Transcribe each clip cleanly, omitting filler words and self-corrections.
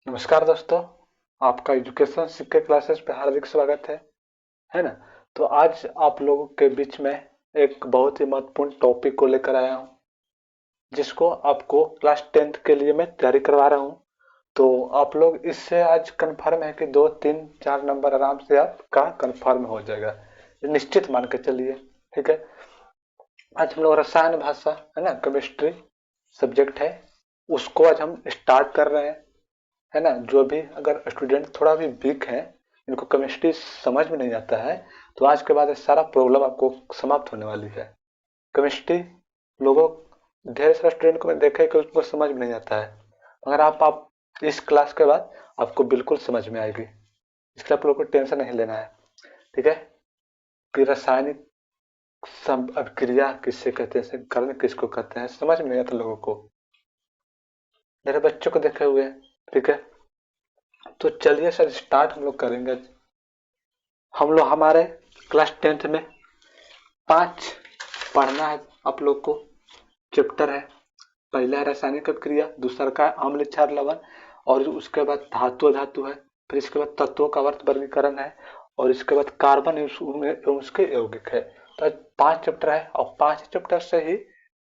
नमस्कार दोस्तों। आपका एजुकेशन सीखे क्लासेस पे हार्दिक स्वागत है ना। तो आज आप लोगों के बीच में एक बहुत ही महत्वपूर्ण टॉपिक को लेकर आया हूँ, जिसको आपको क्लास 10th के लिए मैं तैयारी करवा रहा हूँ। तो आप लोग इससे आज कंफर्म है कि 2 3 4 नंबर आराम से आपका कंफर्म हो जाएगा, ये निश्चित मान के चलिए। ठीक है। आज हम लोग रसायन भाषा है ना, केमिस्ट्री सब्जेक्ट है, उसको आज हम स्टार्ट कर रहे हैं, है ना। जो भी अगर स्टूडेंट थोड़ा भी वीक है, इनको केमिस्ट्री समझ में नहीं आता है, तो आज के बाद ये सारा प्रॉब्लम आपको समाप्त होने वाली है। केमिस्ट्री लोगों, ढेर सारे स्टूडेंट को मैं देखा है कि उसको समझ में नहीं आता है, मगर आप इस क्लास के बाद आपको बिल्कुल समझ में आएगी। इसके लिए आप लोगों को टेंशन नहीं लेना है। ठीक है। कि रासायनिक अभिक्रिया किससे कहते हैं, कर्ण किसको कहते हैं, समझ में नहीं आता लोगों को, मेरे बच्चों को देखे हुए। ठीक है। तो चलिए सर स्टार्ट हम लोग करेंगे। हम लोग हमारे क्लास 10th में 5 पढ़ना है आप लोग को। चैप्टर है, पहला है रासायनिक अभिक्रिया, दूसरा का अम्ल क्षार लवण, और उसके बाद धातु धातु है, फिर इसके बाद तत्वों का वर्त वर्गीकरण है, और इसके बाद कार्बन एवं उसके यौगिक है। तो आज 5 चैप्टर है, और 5 चैप्टर से ही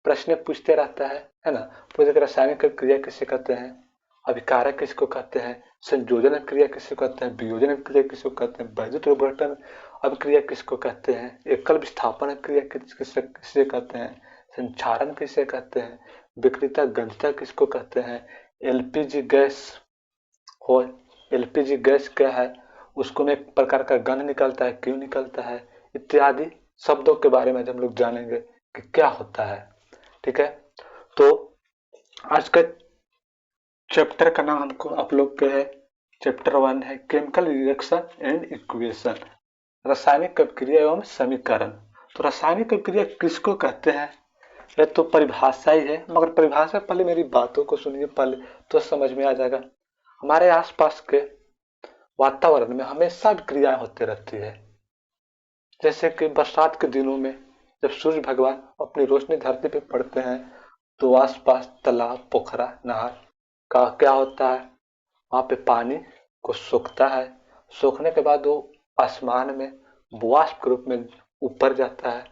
प्रश्न पूछते रहता है ना। पूछे रासायनिक अभिक्रिया किसे कहते हैं, अभिकारक किसको कहते हैं, संयोजन क्रिया किसको कहते हैं, वियोजन क्रिया किसको कहते हैं, वैद्युत विघटन अभिक्रिया किसको कहते हैं, एकल विस्थापन क्रिया किसे कहते हैं, संचारण किसे कहते हैं, विक्रियता गंधता किसको कहते हैं, एलपीजी गैस हो, एलपीजी गैस क्या है, उसको में एक प्रकार का गंध निकलता है, क्यों निकलता है, इत्यादि शब्दों के बारे में हम लोग जानेंगे कि क्या होता है। ठीक है। तो आज का चैप्टर का नाम हमको आप लोग के है, चैप्टर 1 है केमिकल रिएक्शन एंड इक्वेशन, रासायनिक अभिक्रिया एवं समीकरण। तो रासायनिक अभिक्रिया किसको कहते हैं, यह तो परिभाषा ही है, मगर परिभाषा पहले मेरी बातों को सुनिए पहले, तो समझ में आ जाएगा। हमारे आसपास के वातावरण में हमेशा क्रियाएं होती रहती है। जैसे कि बरसात के दिनों में जब सूर्य भगवान अपनी रोशनी धरती पे पड़ते हैं, तो आसपास तालाब, पोखरा, नहर का क्या होता है, वहां पे पानी को सोखता है। सोखने के बाद वो आसमान में वाष्प के रूप में ऊपर जाता है।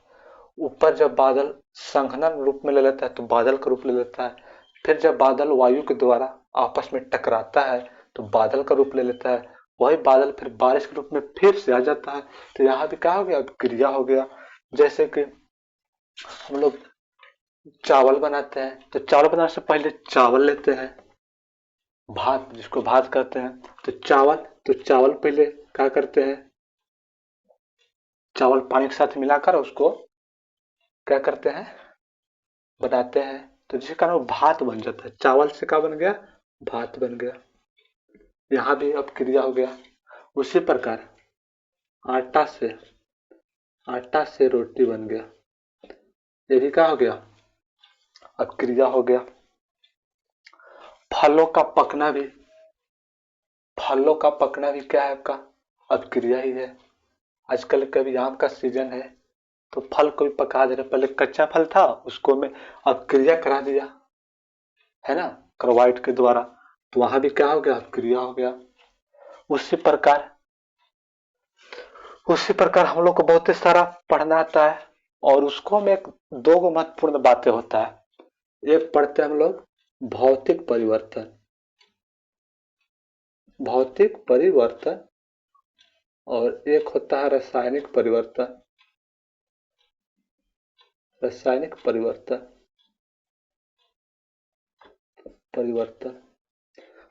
ऊपर जब बादल संघनन रूप में ले लेता है तो बादल का रूप ले लेता है। फिर जब बादल वायु के द्वारा आपस में टकराता है तो बादल का रूप ले लेता है। वही बादल फिर बारिश के रूप में फिर से आ जाता है। तो यहाँ भी क्या हो गया, क्रिया हो गया। जैसे कि हम लोग चावल बनाते हैं, तो चावल बनाने से पहले चावल लेते हैं, भात जिसको भात कहते हैं। तो चावल पहले क्या करते हैं, चावल पानी के साथ मिलाकर उसको क्या करते हैं, बनाते हैं। तो जिसके कारण वो भात बन जाता है। चावल से क्या बन गया, भात बन गया। यहाँ भी अब क्रिया हो गया। उसी प्रकार आटा से आटा से रोटी बन गया, ये भी क्या हो गया, अब क्रिया हो गया। फलों का पकना भी, फलों का पकना भी क्या है आपका, अब क्रिया ही है। आजकल कभी आम का सीजन है, तो फल को भी पका दे रहे, पहले कच्चा फल था उसको मैं अब क्रिया करा दिया, है ना, कार्बाइड के द्वारा। तो वहां भी क्या हो गया, अब क्रिया हो गया। उसी प्रकार उसी प्रकार हम लोग को बहुत ही सारा पढ़ना आता है, और उसको में दो गो महत्वपूर्ण बातें होता है। एक पढ़ते हैं हम लोग भौतिक परिवर्तन, भौतिक परिवर्तन, और एक होता है रासायनिक परिवर्तन, रासायनिक परिवर्तन, परिवर्तन।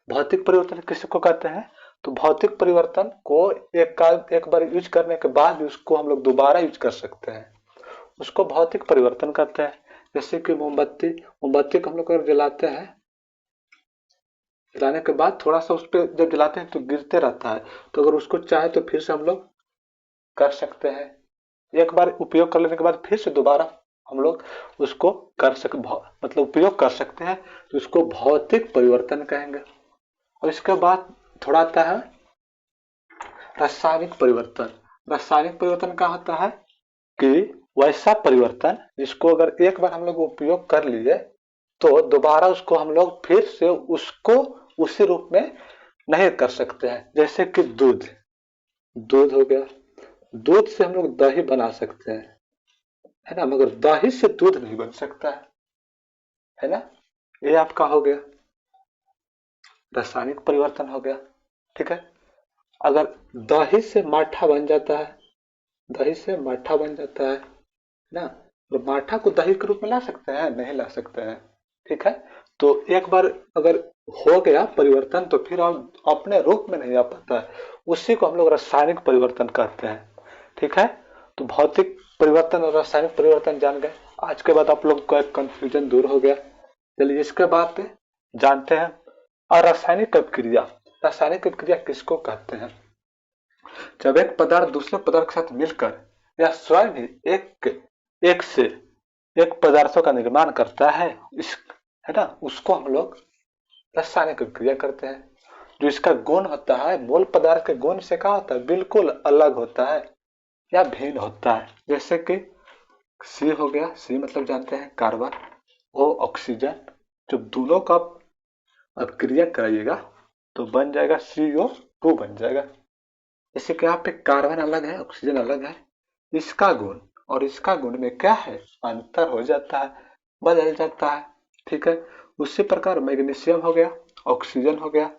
भौतिक परिवर्तन किसको कहते हैं, तो भौतिक परिवर्तन को एक बार यूज करने के बाद भी उसको हम लोग दोबारा यूज कर सकते हैं, उसको भौतिक परिवर्तन कहते हैं। जैसे कि मोमबत्ती, मोमबत्ती को हम लोग अगर जलाते हैं, जलाने के बाद थोड़ा सा उस पर जब जलाते हैं तो गिरते रहता है, तो अगर उसको चाहे तो फिर से हम लोग कर सकते हैं। एक बार उपयोग कर लेने के बाद फिर से दोबारा हम लोग उसको मतलब उपयोग कर सकते हैं, तो उसको भौतिक परिवर्तन कहेंगे। और इसके बाद थोड़ा आता है रासायनिक परिवर्तन। रासायनिक परिवर्तन क्या होता है कि वैसा परिवर्तन जिसको अगर एक बार हम लोग उपयोग कर लिए, तो दोबारा उसको हम लोग फिर से उसको उसी रूप में नहीं कर सकते हैं। जैसे कि दूध, दूध हो गया, दूध से हम लोग दही बना सकते हैं, है ना, मगर दही से दूध नहीं बन सकता है ना। ये आपका हो गया रासायनिक परिवर्तन हो गया। ठीक है। अगर दही से माठा बन जाता है, दही से माठा बन जाता है ना, तो माठा को दही के रूप में ला सकते हैं? नहीं ला सकते हैं। ठीक है। तो एक बार अगर हो गया परिवर्तन तो फिर हम अपने रूप में नहीं आ पाता है, उसी को हम लोग रासायनिक परिवर्तन कहते हैं। ठीक है। तो भौतिक परिवर्तन और रासायनिक परिवर्तन जान गए। आज के बाद आप लोग का कंफ्यूजन दूर हो गया। चलिए इसके बाद जानते हैं अरासायनिक अभिक्रिया। रासायनिक अभिक्रिया किसको कहते हैं? जब एक पदार्थ दूसरे पदार्थ के साथ मिलकर या स्वयं ही एक से एक पदार्थों का निर्माण करता है, इस है ना, उसको हम लोग रासायनिक अभिक्रिया करते हैं। जो इसका गुण होता है मूल पदार्थ के गुण से क्या होता है, बिल्कुल अलग होता है या भिन्न होता है। जैसे कि सी हो गया, सी मतलब जानते हैं कार्बन, ओ ऑक्सीजन, जब दोनों का अभिक्रिया कराइएगा तो बन जाएगा CO2 बन जाएगा। जैसे कि यहाँ पे कार्बन अलग है, ऑक्सीजन अलग है, इसका गुण और इसका गुण में क्या है, अंतर हो जाता है, बदल जाता है। ठीक है। उसी प्रकार मैग्नीशियम हो गया, ऑक्सीजन हो गया,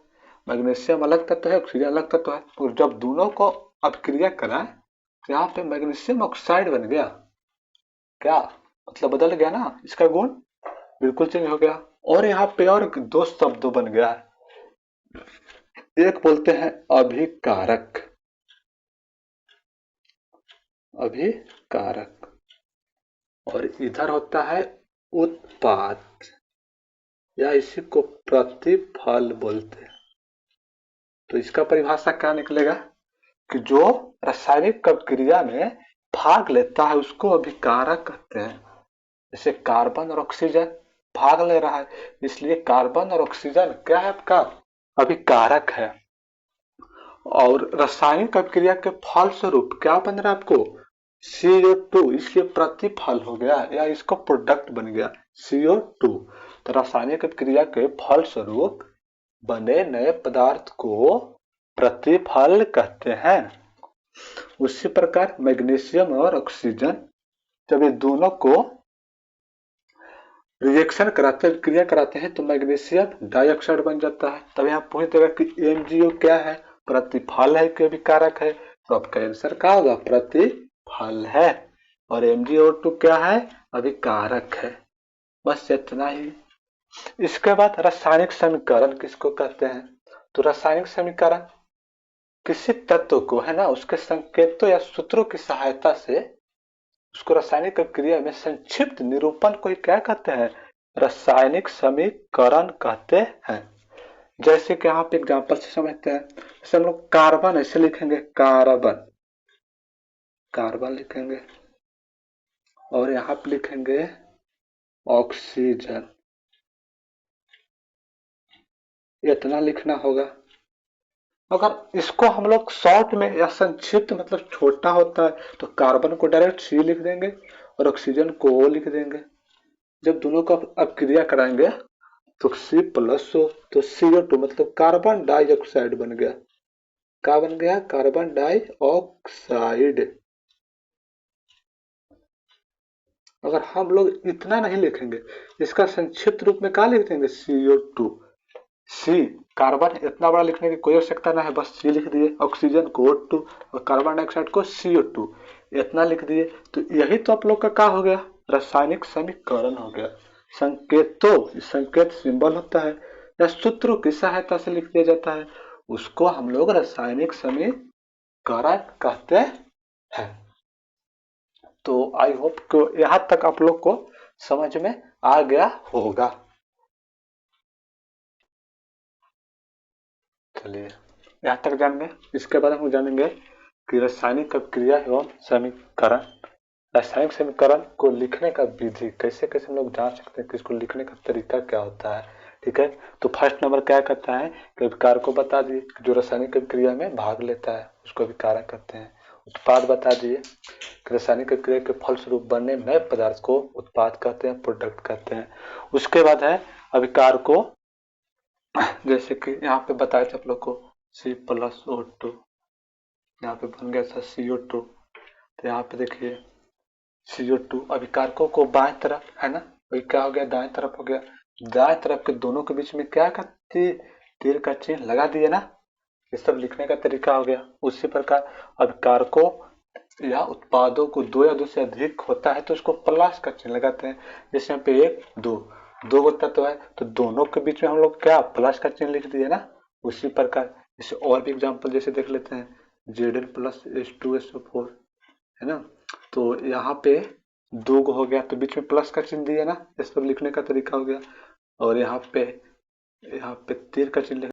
मैग्नीशियम अलग तत्व है, ऑक्सीजन अलग तत्व है, और जब दोनों को अभिक्रिया कराएं तो यहाँ पे मैग्नीशियम ऑक्साइड बन गया। क्या मतलब, बदल गया ना, इसका गुण बिल्कुल चेंज हो गया। और यहाँ पे और दो शब्द बन गया है, एक बोलते हैं अभिकारक, अभिकारक, और इधर होता है उत्पाद, या इसी को प्रतिफल बोलते हैं। तो इसका परिभाषा क्या निकलेगा कि जो रासायनिक अभिक्रिया में भाग लेता है उसको अभिकारक कहते हैं। जैसे कार्बन और ऑक्सीजन भाग ले रहा है, इसलिए कार्बन और ऑक्सीजन क्या है आपका, अभिकारक है। और रासायनिक अभिक्रिया के फल स्वरूप क्या बन रहा है आपको, CO2, इसलिए प्रतिफल हो गया या इसको प्रोडक्ट बन गया CO2। तो रासायनिक अभिक्रिया के फल स्वरूप बने नए पदार्थ को प्रतिफल कहते हैं। उसी प्रकार मैग्नीशियम और ऑक्सीजन जब ये दोनों को रिएक्शन कराते हैं, क्रिया कराते हैं, तो मैग्नीशियम डाइऑक्साइड बन जाता है। तब यहाँ पूछ देगा कि MgO क्या है, प्रतिफल है कि अभिकारक है, तो आपका आंसर क्या होगा, प्रतिफल है। और MgO2 क्या है, अभिकारक है। बस इतना ही। इसके बाद रासायनिक समीकरण किसको कहते हैं? तो रासायनिक समीकरण किसी तत्व को, है ना, उसके संकेतों या सूत्रों की सहायता से उसको रासायनिक अभिक्रिया में संक्षिप्त निरूपण को ही क्या कहते हैं, रासायनिक समीकरण कहते हैं। जैसे कि यहाँ पे एग्जांपल से समझते हैं। जैसे हम लोग कार्बन ऐसे लिखेंगे, कार्बन, कार्बन लिखेंगे, और यहाँ पे लिखेंगे ऑक्सीजन, इतना लिखना होगा। अगर इसको हम लोग शॉर्ट में या संक्षिप्त मतलब छोटा होता है तो कार्बन को डायरेक्ट C लिख देंगे और ऑक्सीजन को O लिख देंगे। जब दोनों का अपक्रिया कराएंगे तो C प्लस O, तो CO2 मतलब कार्बन डाइऑक्साइड बन गया। क्या बन गया, कार्बन डाइऑक्साइड। अगर हम लोग इतना नहीं लिखेंगे, इसका संक्षिप्त रूप में क्या लिख देंगे, CO2। सी, कार्बन इतना बड़ा लिखने की कोई आवश्यकता ना है, बस सी लिख दिए, ऑक्सीजन को O2 और कार्बन डाइऑक्साइड को CO2, इतना लिख दिए। तो यही तो आप लोग का क्या हो गया, रासायनिक समीकरण हो गया। संकेतों, संकेत सिंबल होता है या सूत्रों की सहायता से लिख दिया जाता है, उसको हम लोग रासायनिक समीकरण कहते हैं। तो आई होप को यहां तक आप लोग को समझ में आ गया होगा। चलिए यहाँ तक जान गए। इसके बाद हम जानेंगे कि रासायनिक अभिक्रिया एवं समीकरण, रासायनिक समीकरण को लिखने का विधि कैसे कैसे हम लोग जान सकते हैं कि इसको लिखने का तरीका क्या होता है। ठीक है। तो फर्स्ट नंबर क्या कहता है कि अभिकारक को बता दिए, जो रासायनिक अभिक्रिया में भाग लेता है उसको अभिकारक कहते हैं। उत्पाद बता दिए कि रासायनिक अभिक्रिया के फलस्वरूप बनने नए पदार्थ को उत्पाद कहते हैं, प्रोडक्ट कहते हैं। उसके बाद है अभिकारकों जैसे कि यहाँ पे बताया था आप लोग को C+O2, यहाँ पे बन गया था CO2। तो यहाँ पे देखिए CO2 अभी कारकों को बाएं तरफ है ना, वही क्या हो गया, दाएं तरफ हो गया। दाएं तरफ के दोनों के बीच में क्या का तीर का चिन्ह लगा दिए ना, ये सब लिखने का तरीका हो गया। उसी प्रकार अब कारकों या उत्पादों को दो या दो से अधिक होता है तो उसको प्लस का चिन्ह लगाते हैं। जैसे यहाँ पे एक दो, दो को तत्व है तो दोनों के बीच में हम लोग क्या प्लस का चिन्ह लिख दिए ना। उसी प्रकार जैसे और भी एग्जांपल जैसे देख लेते हैं, Zn प्लस H2SO4 है ना, तो यहाँ पे दो को हो गया तो बीच में प्लस का चिन्ह दिया ना, इस पर लिखने का तरीका हो गया। और यहाँ पे तीर का चिन्ह